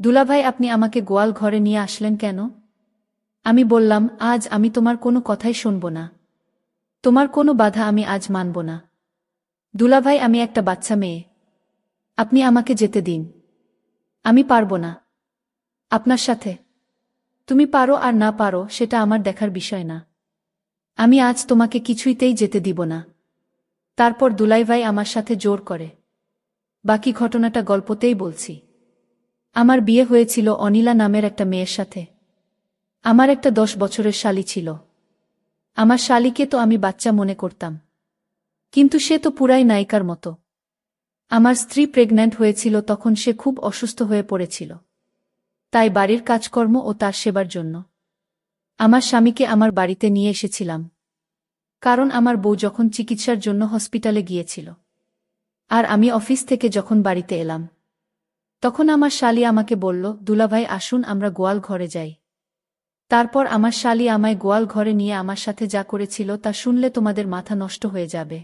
দুলাভাই, আপনি আমাকে গোয়াল ঘরে নিয়ে আসলেন কেন? আমি বললাম, আজ আমি তোমার কোনো কথাই শুনব না। তোমার কোনো বাধা আমি আজ মানব না। দুলাভাই, আমি একটা বাচ্চা মেয়ে। আপনি আমাকে যেতে দিন। আমি পারব না আপনার সাথে। তুমি পারো আর না পারো সেটা আমার দেখার বিষয় না। আমি আজ তোমাকে কিছুইতেই যেতে দিব না। তারপর দুলাভাই আমার সাথে জোর করে। বাকি ঘটনাটা গল্পতেই বলছি। আমার বিয়ে হয়েছিল অনিলা নামের একটা মেয়ের সাথে। আমার একটা 10 বছরের শালী ছিল। আমার শালীকে তো আমি বাচ্চা মনে করতাম, কিন্তু সে তো পুরাই নায়িকার মতো। আমার স্ত্রী প্রেগন্যান্ট হয়েছিল, তখন সে খুব অসুস্থ হয়ে পড়েছিল। তাই বাড়ির কাজকর্ম ও তার সেবার জন্য আমার স্বামীকে আমার বাড়িতে নিয়ে এসেছিলাম, কারণ আমার বউ যখন চিকিৎসার জন্য হসপিটালে গিয়েছিল আর আমি অফিস থেকে যখন বাড়িতে এলাম, তখন আমার শালী আমাকে বলল, দুলাভাই আসুন আমরা গোয়াল ঘরে যাই। তারপর আমার শালী আমায় গোয়াল ঘরে নিয়ে আমার সাথে যা করেছিল তা শুনলে তোমাদের মাথা নষ্ট হয়ে যাবে।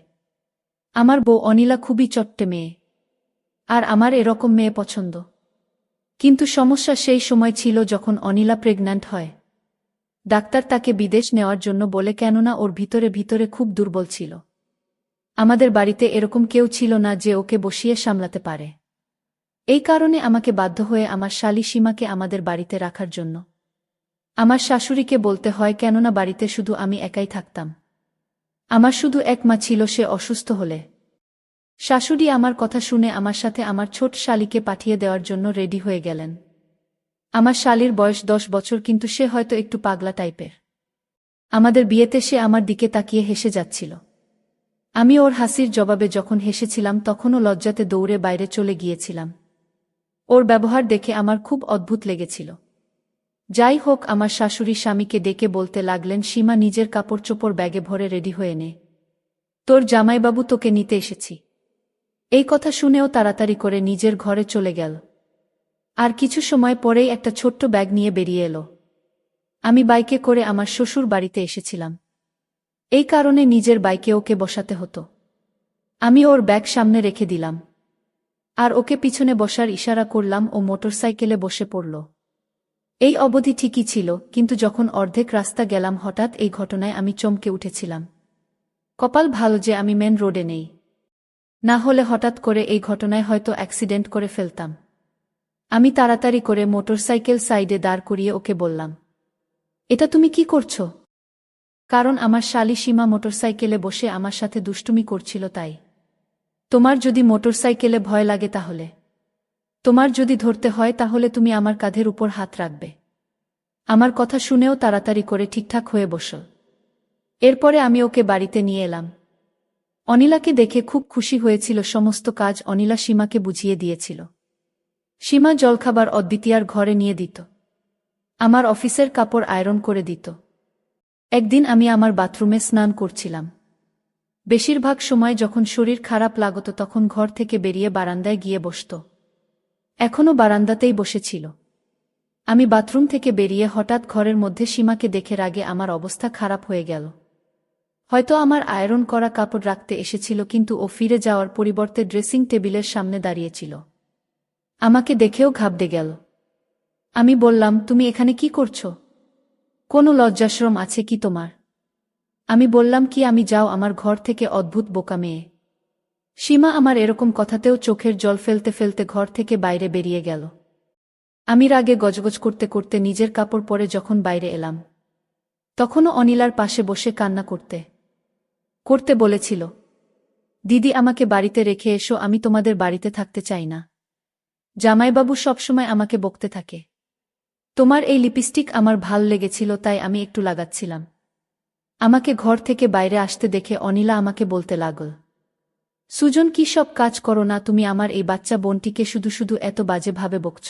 আমার বউ অনিলা খুবই চট্টে মেয়ে, আর আমার এরকম মেয়ে পছন্দ। কিন্তু সমস্যা সেই সময় ছিল যখন অনিলা প্রেগন্যান্ট হয়। ডাক্তার তাকে বিদেশ নেওয়ার জন্য বলে, কেননা ওর ভিতরে ভিতরে খুব দুর্বল ছিল। আমাদের বাড়িতে এরকম কেউ ছিল না যে ওকে বসিয়ে সামলাতে পারে। এই কারণে আমাকে বাধ্য হয়ে আমার শালী সীমাকে আমাদের বাড়িতে রাখার জন্য আমার শাশুড়িকে বলতে হয়, কেননা বাড়িতে শুধু আমি একাই থাকতাম। আমার শুধু এক মা ছিল, সে অসুস্থ হলে শাশুড়ি আমার কথা শুনে আমার সাথে আমার ছোট শালীকে পাঠিয়ে দেওয়ার জন্য রেডি হয়ে গেলেন। আমার শালীর বয়স 10 বছর, কিন্তু সে হয়তো একটু পাগলা টাইপের। আমাদের বিয়েতে সে আমার দিকে তাকিয়ে হেসে যাচ্ছিল। আমি ওর হাসির জবাবে যখন হেসেছিলাম, তখনও লজ্জাতে দৌড়ে বাইরে চলে গিয়েছিলাম। ওর ব্যবহার দেখে আমার খুব অদ্ভুত লেগেছিল। যাই হোক, আমার শাশুড়ি স্বামীকে ডেকে বলতে লাগলেন, সীমা, নিজের কাপড় চোপড় ব্যাগে ভরে রেডি হয়ে নে, তোর জামাইবাবু তোকে নিতে এসেছি। এই কথা শুনেও তাড়াতাড়ি করে নিজের ঘরে চলে গেল। আর কিছু সময় পরেই একটা ছোট্ট ব্যাগ নিয়ে বেরিয়ে এলো। আমি বাইকে করে আমার শ্বশুর বাড়িতে এসেছিলাম, এই কারণে নিজের বাইকে ওকে বসাতে হতো। আমি ওর ব্যাগ সামনে রেখে দিলাম আর ওকে পিছনে বসার ইশারা করলাম। ও মোটরসাইকেলে বসে পড়ল। এই অবধি ঠিকই ছিল, কিন্তু যখন অর্ধেক রাস্তা গেলাম, হঠাৎ এই ঘটনায় আমি চমকে উঠেছিলাম। কপাল ভালো যে আমি মেন রোডে নেই, না হলে হঠাৎ করে এই ঘটনায় হয়তো অ্যাক্সিডেন্ট করে ফেলতাম। আমি তাড়াতাড়ি করে মোটরসাইকেল সাইডে দাঁড় করিয়ে ওকে বললাম, এটা তুমি কি করছো? কারণ আমার শালী সীমা মোটরসাইকেলে বসে আমার সাথে দুষ্টুমি করছিল তাই। তোমার যদি মোটরসাইকেলে ভয় লাগে, তাহলে তোমার যদি ধরতে হয়, তাহলে তুমি আমার কাঁধের উপর হাত রাখবে। আমার কথা শুনেও তাড়াতাড়ি করে ঠিকঠাক হয়ে বসল। এরপরে আমি ওকে বাড়িতে নিয়ে এলাম। অনিলাকে দেখে খুব খুশি হয়েছিল। সমস্ত কাজ অনিলা সীমাকে বুঝিয়ে দিয়েছিল। সীমা জলখাবার অদ্বিতীয়ার ঘরে নিয়ে দিত, আমার অফিসের কাপড় আয়রন করে দিত। একদিন আমি আমার বাথরুমে স্নান করছিলাম। বেশিরভাগ সময় যখন শরীর খারাপ লাগত, তখন ঘর থেকে বেরিয়ে বারান্দায় গিয়ে বসত। এখনও বারান্দাতেই বসেছিল। আমি বাথরুম থেকে বেরিয়ে হঠাৎ ঘরের মধ্যে সীমাকে দেখে রাগে আমার অবস্থা খারাপ হয়ে গেল। হয়তো আমার আয়রন করা কাপড় রাখতে এসেছিল, কিন্তু ও ফিরে যাওয়ার পরিবর্তে ড্রেসিং টেবিলের সামনে দাঁড়িয়েছিল। আমাকে দেখেও ঘাবড়ে গেল। আমি বললাম, তুমি এখানে কি করছো? কোনো লজ্জাশরম আছে কি তোমার? আমি বললাম, কি আমি? যাও আমার ঘর থেকে, অদ্ভুত বোকা মেয়ে। সীমা আমার এরকম কথাতেও চোখের জল ফেলতে ফেলতে ঘর থেকে বাইরে বেরিয়ে গেল। আমি রাগে গজগজ করতে করতে নিজের কাপড় পরে যখন বাইরে এলাম, তখনও অনিলার পাশে বসে কান্না করতে করতে বলেছিল, দিদি, আমাকে বাড়িতে রেখে এসো, আমি তোমাদের বাড়িতে থাকতে চাই না। জামাইবাবু সবসময় আমাকে বকতে থাকে। তোমার এই লিপস্টিক আমার ভাল লেগেছিল, তাই আমি একটু লাগাচ্ছিলাম। আমাকে ঘর থেকে বাইরে আসতে দেখে অনিলা আমাকে বলতে লাগল, সুজন, কি সব কাজ করো না তুমি? আমার এই বাচ্চা বোনটিকে শুধু শুধু এত বাজেভাবে বকছ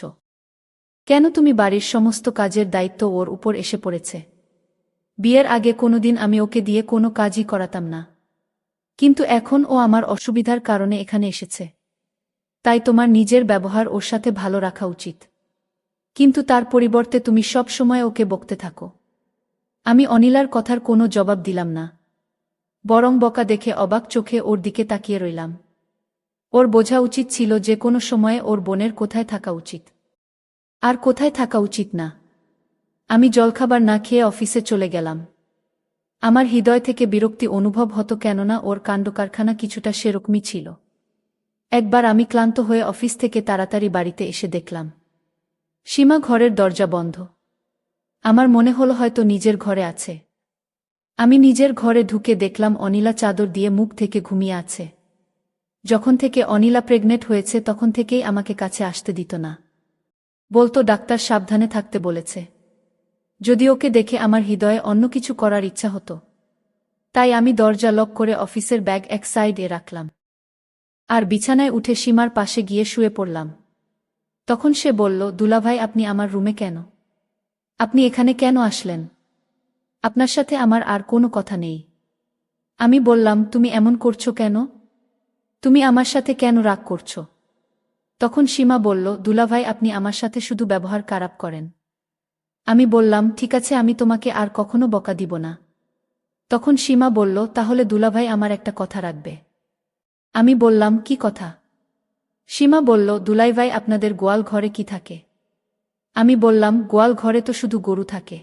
কেন? তুমি বাড়ির সমস্ত কাজের দায়িত্ব ওর উপর এসে পড়েছে। বিয়ের আগে কোনোদিন আমি ওকে দিয়ে কোনো কাজই করাতাম না, কিন্তু এখন ও আমার অসুবিধার কারণে এখানে এসেছে। তাই তোমার নিজের ব্যবহার ওর সাথে ভালো রাখা উচিত, কিন্তু তার পরিবর্তে তুমি সব সময় ওকে বকতে থাকো। আমি অনিলার কথার কোনো জবাব দিলাম না, বরং বকা দেখে অবাক চোখে ওর দিকে তাকিয়ে রইলাম। ওর বোঝা উচিত ছিল যে কোনো সময়ে ওর বোনের কোথায় থাকা উচিত। আর কোথায় থাকা উচিত না। আমি জলখাবার না খেয়ে অফিসে চলে গেলাম। আমার হৃদয় থেকে বিরক্তি অনুভব হতো, কেননা ওর কাণ্ডকারখানা কিছুটা সেরকমই ছিল। একবার আমি ক্লান্ত হয়ে অফিস থেকে তাড়াতাড়ি বাড়িতে এসে দেখলাম সীমা ঘরের দরজা বন্ধ। আমার মনে হলো হয়তো নিজের ঘরে আছে। আমি নিজের ঘরে ঢুকে দেখলাম অনিলা চাদর দিয়ে মুখ থেকে ঘুমিয়ে আছে। যখন থেকে অনিলা প্রেগনেন্ট হয়েছে তখন থেকেই আমাকে কাছে আসতে দিত না। বলতো ডাক্তার সাবধানে থাকতে বলেছে। যদি ওকে দেখে আমার হৃদয়ে অন্য কিছু করার ইচ্ছা হতো। তাই আমি দরজা লক করে অফিসের ব্যাগ এক সাইডে রাখলাম আর বিছানায় উঠে সীমার পাশে গিয়ে শুয়ে পড়লাম। তখন সে বলল, দুলাভাই, আপনি আমার রুমে কেন? আপনি এখানে কেন আসলেন? আপনার সাথে আমার আর কোনো কথা নেই। আমি বললাম, তুমি এমন করছো কেন? তুমি আমার সাথে কেন রাগ করছো? তখন সীমা বলল, দুলাভাই, আপনি আমার সাথে শুধু ব্যবহার খারাপ করেন। আমি বললাম, ঠিক আছে, আমি তোমাকে আর কখনো বকা দিব না। তখন সীমা বলল, তাহলে দুলাভাই আমার একটা কথা রাখবে। আমি বললাম, কি কথা? সীমা বলল, দুলাভাই, আপনাদের গোয়াল ঘরে কি থাকে? আমি বললাম, গোয়াল ঘরে তো শুধু গরু থাকে।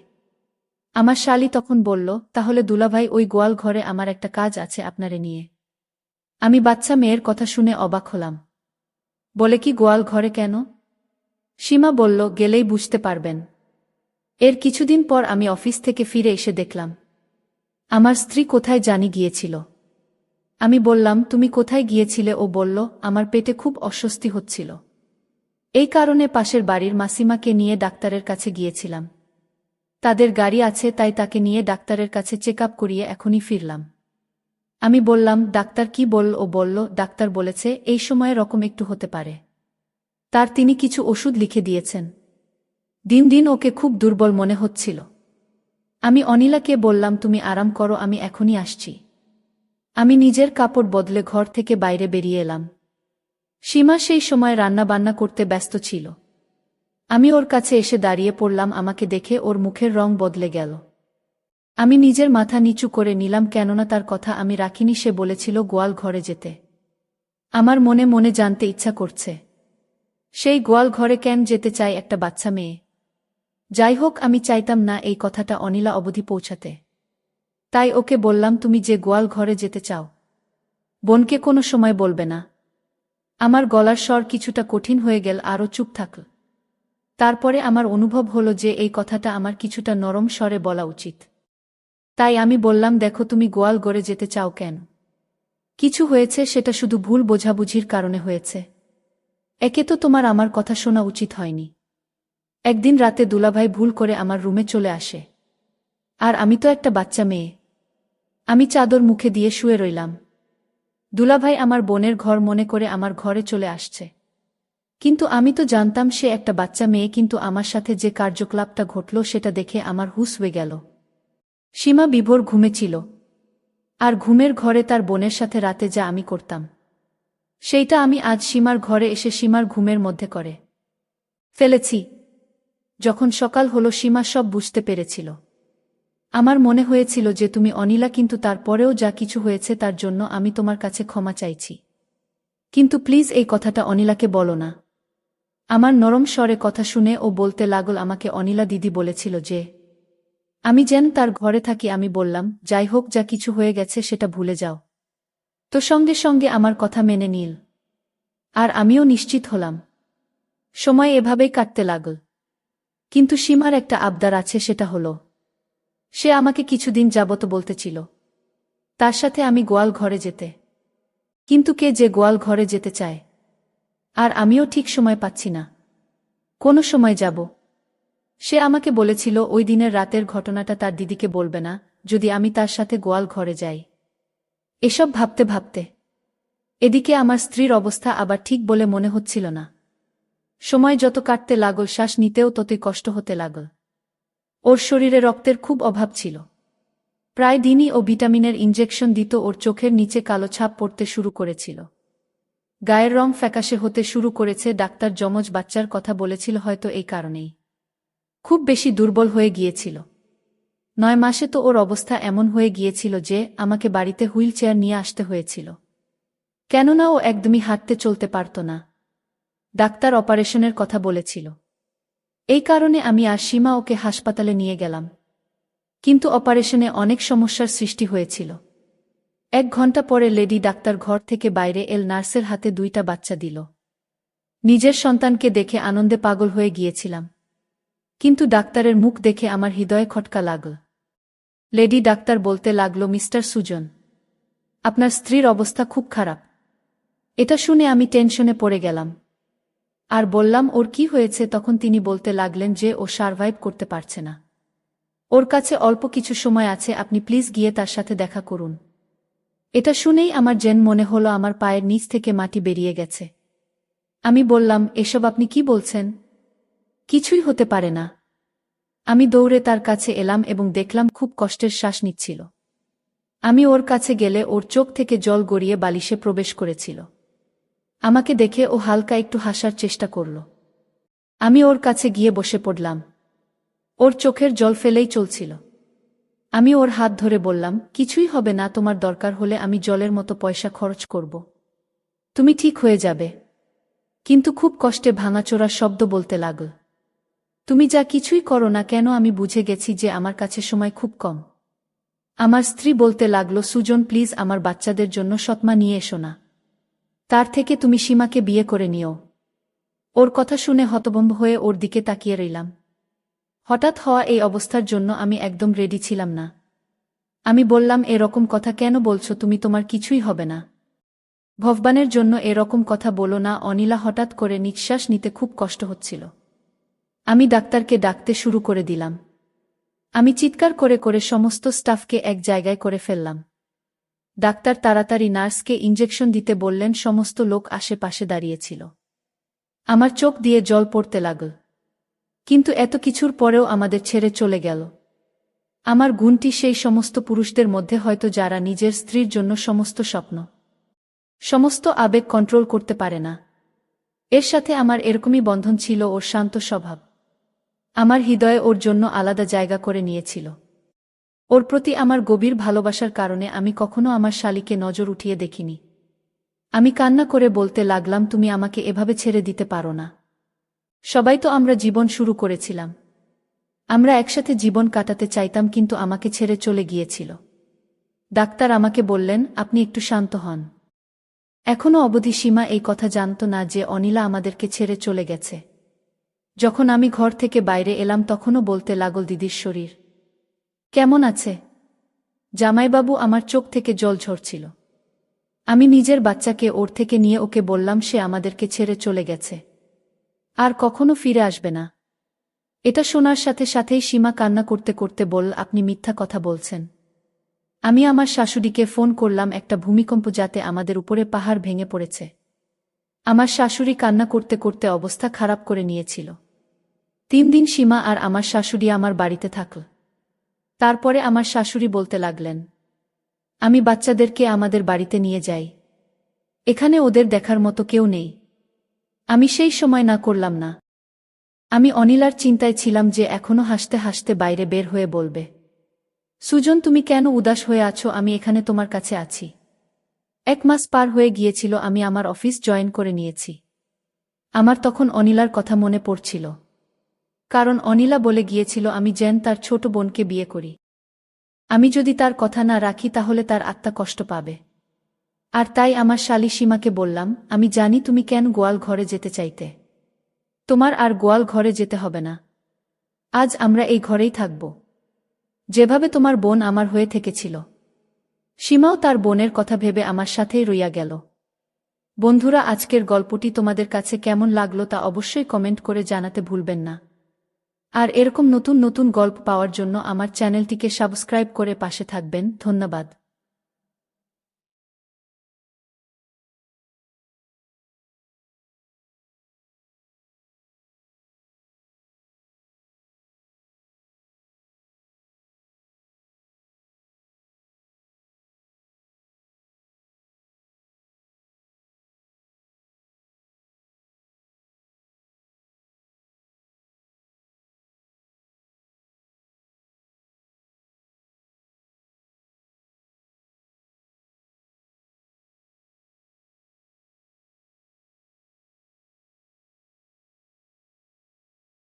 আমার শালী তখন বলল, তাহলে দুলাভাই, ওই গোয়াল ঘরে আমার একটা কাজ আছে আপনারে নিয়ে। আমি বাচ্চা মেয়ের কথা শুনে অবাক হলাম। বলে, কি গোয়াল ঘরে কেন? সীমা বলল, গেলেই বুঝতে পারবেন। এর কিছুদিন পর আমি অফিস থেকে ফিরে এসে দেখলাম আমার স্ত্রী কোথায় জানি গিয়েছিল। আমি বললাম, তুমি কোথায় গিয়েছিলে? ও বলল, আমার পেটে খুব অস্বস্তি হচ্ছিল। এই কারণে পাশের বাড়ির মাসিমাকে নিয়ে ডাক্তারের কাছে গিয়েছিলাম। তাদের গাড়ি আছে, তাই তাকে নিয়ে ডাক্তারের কাছে চেক আপ করিয়ে এখনই ফিরলাম। আমি বললাম, ডাক্তার কি বলল? ও বলল, ডাক্তার বলেছে এই সময়ে রকম একটু হতে পারে। তিনি কিছু ওষুধ লিখে দিয়েছেন। দিন দিন ওকে খুব দুর্বল মনে হচ্ছিল। আমি অনিলাকে বললাম, তুমি আরাম করো, আমি এখনই আসছি। আমি নিজের কাপড় বদলে ঘর থেকে বাইরে বেরিয়ে এলাম। সীমা সেই সময় রান্না বান্না করতে ব্যস্ত ছিল। আমি ওর কাছে এসে দাঁড়িয়ে পড়লাম। আমাকে দেখে ওর মুখের রং বদলে গেল। আমি নিজের মাথা নিচু করে নিলাম, কেননা তার কথা আমি রাখিনি। সে বলেছিল গোয়াল ঘরে যেতে। আমার মনে মনে জানতে ইচ্ছা করছে, সেই গোয়াল ঘরে কেন যেতে চায় একটা বাচ্চা মেয়ে? যাই হোক, আমি চাইতাম না এই কথাটা অনিলা অবধি পৌঁছাতে। তাই ওকে বললাম, তুমি যে গোয়াল ঘরে যেতে চাও, বোনকে কোনো সময় বলবে না। আমার গলার স্বর কিছুটা কঠিন হয়ে গেল, আরও চুপ থাকল। তারপরে আমার অনুভব হলো যে এই কথাটা আমার কিছুটা নরম স্বরে বলা উচিত। তাই আমি বললাম, দেখো, তুমি গোয়াল ঘরে যেতে চাও কেন? কিছু হয়েছে, সেটা শুধু ভুল বোঝাবুঝির কারণে হয়েছে। একে তো তোমার আমার কথা শোনা উচিত হয়নি। একদিন রাতে দুলাভাই ভুল করে আমার রুমে চলে আসে। আর আমি তো একটা বাচ্চা মেয়ে। আমি চাদর মুখে দিয়ে শুয়ে রইলাম। দুলাভাই আমার বোনের ঘর মনে করে আমার ঘরে চলে আসছে। কিন্তু আমি তো জানতাম সে একটা বাচ্চা মেয়ে। কিন্তু আমার সাথে যে কার্যকলাপটা ঘটল সেটা দেখে আমার হুঁশ হয়ে গেল। সীমা বিভোর ঘুমেছিল। আর ঘুমের ঘরে তার বোনের সাথে রাতে যা আমি করতাম, সেইটা আমি আজ সীমার ঘরে এসে সীমার ঘুমের মধ্যে করে ফেলেছি। যখন সকাল হলো সীমা সব বুঝতে পেরেছিল। আমার মনে হয়েছিল যে তুমি অনিলা, কিন্তু তারপরেও যা কিছু হয়েছে তার জন্য আমি তোমার কাছে ক্ষমা চাইছি। কিন্তু প্লিজ এই কথাটা অনিলাকে বলো না। আমার নরম স্বরে কথা শুনে ও বলতে লাগল, আমাকে অনিলা দিদি বলেছিল যে আমি যেন তার ঘরে থাকি। আমি বললাম, যাই হোক, যা কিছু হয়ে গেছে সেটা ভুলে যাও। তো সঙ্গে সঙ্গে আমার কথা মেনে নিল। আর আমিও নিশ্চিত হলাম। সময় এভাবেই কাটতে লাগল। কিন্তু সীমার একটা আবদার আছে, সেটা হলো সে আমাকে কিছুদিন যাবত বলতেছিল তার সাথে আমি গোয়াল ঘরে যেতে। কিন্তু কে যে গোয়াল ঘরে যেতে চায়? আর আমিও ঠিক সময় পাচ্ছি না। কোনো সময় যাব। সে আমাকে বলেছিল ওই দিনের রাতের ঘটনাটা তার দিদিকে বলবে না যদি আমি তার সাথে গোয়াল ঘরে যাই। এসব ভাবতে ভাবতে এদিকে আমার স্ত্রীর অবস্থা আবার ঠিক বলে মনে হচ্ছিল না। সময় যত কাটতে লাগল, শ্বাস নিতেও ততই কষ্ট হতে লাগল। ওর শরীরে রক্তের খুব অভাব ছিল। প্রায় দিনই ও ভিটামিনের ইনজেকশন দিত। ওর চোখের নিচে কালো ছাপ পড়তে শুরু করেছিল। গায়ের রং ফ্যাকাশে হতে শুরু করেছে। ডাক্তার যমজ বাচ্চার কথা বলেছিল, হয়তো এই কারণেই খুব বেশি দুর্বল হয়ে গিয়েছিল। 9 মাসে তো ওর অবস্থা এমন হয়ে গিয়েছিল যে আমাকে বাড়িতে হুইল চেয়ার নিয়ে আসতে হয়েছিল, কেননা ও একদমই হাঁটতে চলতে পারত না। ডাক্তার অপারেশনের কথা বলেছিল। এই কারণে আমি আর সীমা ওকে হাসপাতালে নিয়ে গেলাম। কিন্তু অপারেশনে অনেক সমস্যার সৃষ্টি হয়েছিল। 1 ঘন্টা পরে লেডি ডাক্তার ঘর থেকে বাইরে নার্সের হাতে 2টা বাচ্চা দিল। নিজের সন্তানকে দেখে আনন্দে পাগল হয়ে গিয়েছিলাম। কিন্তু ডাক্তারের মুখ দেখে আমার হৃদয়ে খটকা লাগল। লেডি ডাক্তার বলতে লাগল, মিস্টার সুজন, আপনার স্ত্রীর অবস্থা খুব খারাপ। এটা শুনে আমি টেনশনে পড়ে গেলাম আর বললাম, ওর কি হয়েছে? তখন তিনি বলতে লাগলেন যে ও সারভাইভ করতে পারছে না। ওর কাছে অল্প কিছু সময় আছে, আপনি প্লিজ গিয়ে তার সাথে দেখা করুন। এটা শুনেই আমার যেন মনে হলো আমার পায়ের নিচ থেকে মাটি বেরিয়ে গেছে। আমি বললাম, এসব আপনি কি বলছেন? কিছুই হতে পারে না। আমি দৌড়ে তার কাছে এলাম এবং দেখলাম খুব কষ্টের শ্বাস নিচ্ছিল। আমি ওর কাছে গেলে ওর চোখ থেকে জল গড়িয়ে বালিশে প্রবেশ করেছিল। আমাকে দেখে ও হালকা একটু হাসার চেষ্টা করল। আমি ওর কাছে গিয়ে বসে পড়লাম। ওর চোখের জল ফেলেই চলছিল। আমি ওর হাত ধরে বললাম, কিছুই হবে না, তোমার দরকার হলে আমি জলের মতো পয়সা খরচ করব। তুমি ঠিক হয়ে যাবে। কিন্তু খুব কষ্টে ভাঙাচোরা শব্দ বলতে লাগল, তুমি যা কিছুই করো না কেন আমি বুঝে গেছি যে আমার কাছে সময় খুব কম। আমার স্ত্রী বলতে লাগল, সুজন প্লিজ আমার বাচ্চাদের জন্য সৎমা নিয়ে এসো না। তার থেকে তুমি সীমাকে বিয়ে করে নিও। ওর কথা শুনে হতভম্ব হয়ে ওর দিকে তাকিয়ে রইলাম। হঠাৎ হওয়া এই অবস্থার জন্য আমি একদম রেডি ছিলাম না। আমি বললাম, এরকম কথা কেন বলছো তুমি? তোমার কিছুই হবে না। ভগবানের জন্য এরকম কথা বলো না। অনিলা হঠাৎ করে নিঃশ্বাস নিতে খুব কষ্ট হচ্ছিল। আমি ডাক্তারকে ডাকতে শুরু করে দিলাম। আমি চিৎকার করে করে সমস্ত স্টাফকে এক জায়গায় করে ফেললাম। ডাক্তার তাড়াতাড়ি নার্সকে ইঞ্জেকশন দিতে বললেন। সমস্ত লোক আশেপাশে দাঁড়িয়েছিল। আমার চোখ দিয়ে জল পড়তে লাগল। কিন্তু এত কিছুর পরেও আমাদের ছেড়ে চলে গেল। আমার গুণটি সেই সমস্ত পুরুষদের মধ্যে হয়তো যারা নিজের স্ত্রীর জন্য সমস্ত স্বপ্ন, সমস্ত আবেগ কন্ট্রোল করতে পারে না। এর সাথে আমার এরকমই বন্ধন ছিল ওর শান্ত স্বভাব। আমার হৃদয়ে ওর জন্য আলাদা জায়গা করে নিয়েছিল। ওর প্রতি আমার গভীর ভালোবাসার কারণে আমি কখনো আমার শালীকে নজর উঠিয়ে দেখিনি। আমি কান্না করে বলতে লাগলাম, তুমি আমাকে এভাবে ছেড়ে দিতে পারো না। সবাই তো আমরা জীবন শুরু করেছিলাম। আমরা একসাথে জীবন কাটাতে চাইতাম, কিন্তু আমাকে ছেড়ে চলে গিয়েছিল। ডাক্তার আমাকে বললেন, আপনি একটু শান্ত হন। এখনো অবধি সীমা এই কথা জানত না যে অনিলা আমাদেরকে ছেড়ে চলে গেছে। যখন আমি ঘর থেকে বাইরে এলাম তখনও বলতে লাগল, দিদির শরীর কেমন আছে? জামাইবাবু, আমার চোখ থেকে জল ঝরছিল। আমি নিজের বাচ্চাকে ওর থেকে নিয়ে ওকে বললাম সে আমাদেরকে ছেড়ে চলে গেছে, আর কখনো ফিরে আসবে না। এটা শোনার সাথে সাথেই সীমা কান্না করতে করতে বলল, আপনি মিথ্যা কথা বলছেন। আমি আমার শাশুড়িকে ফোন করলাম, একটা ভূমিকম্প যাতে আমাদের উপরে পাহাড় ভেঙে পড়েছে। আমার শাশুড়ি কান্না করতে করতে অবস্থা খারাপ করে নিয়েছিল। 3 দিন সীমা আর আমার শাশুড়ি আমার বাড়িতে থাকল। তারপরে আমার শাশুড়ি বলতে লাগলেন, আমি বাচ্চাদেরকে আমাদের বাড়িতে নিয়ে যাই। এখানে ওদের দেখার মতো কেউ নেই। আমি সেই সময় না করলাম না। আমি অনিলার চিন্তায় ছিলাম যে এখনো হাসতে হাসতে বাইরে বের হয়ে বলবে, সুজন তুমি কেন উদাস হয়ে আছো? আমি এখানে তোমার কাছে আছি। 1 মাস পার হয়ে গিয়েছিল, আমি আমার অফিস জয়েন করে নিয়েছি। আমার তখন অনিলার কথা মনে পড়ছিল, কারণ অনিলা বলে গিয়েছিল আমি যেন তার ছোট বোনকে বিয়ে করি। আমি যদি তার কথা না রাখি তাহলে তার আত্মা কষ্ট পাবে। আর তাই আমার শালী সীমাকে বললাম, আমি জানি তুমি কেন গোয়াল ঘরে যেতে চাইতে। তোমার আর গোয়াল ঘরে যেতে হবে না। আজ আমরা এই ঘরেই থাকব, যেভাবে তোমার বোন আমার হয়ে থেকেছিল। সীমাও তার বোনের কথা ভেবে আমার সাথেই রইয়া গেল। বন্ধুরা, আজকের গল্পটি তোমাদের কাছে কেমন লাগলো তা অবশ্যই কমেন্ট করে জানাতে ভুলবেন না। আর এরকম নতুন নতুন গল্প পাওয়ার জন্য আমার চ্যানেলটিকে সাবস্ক্রাইব করে পাশে থাকবেন। ধন্যবাদ।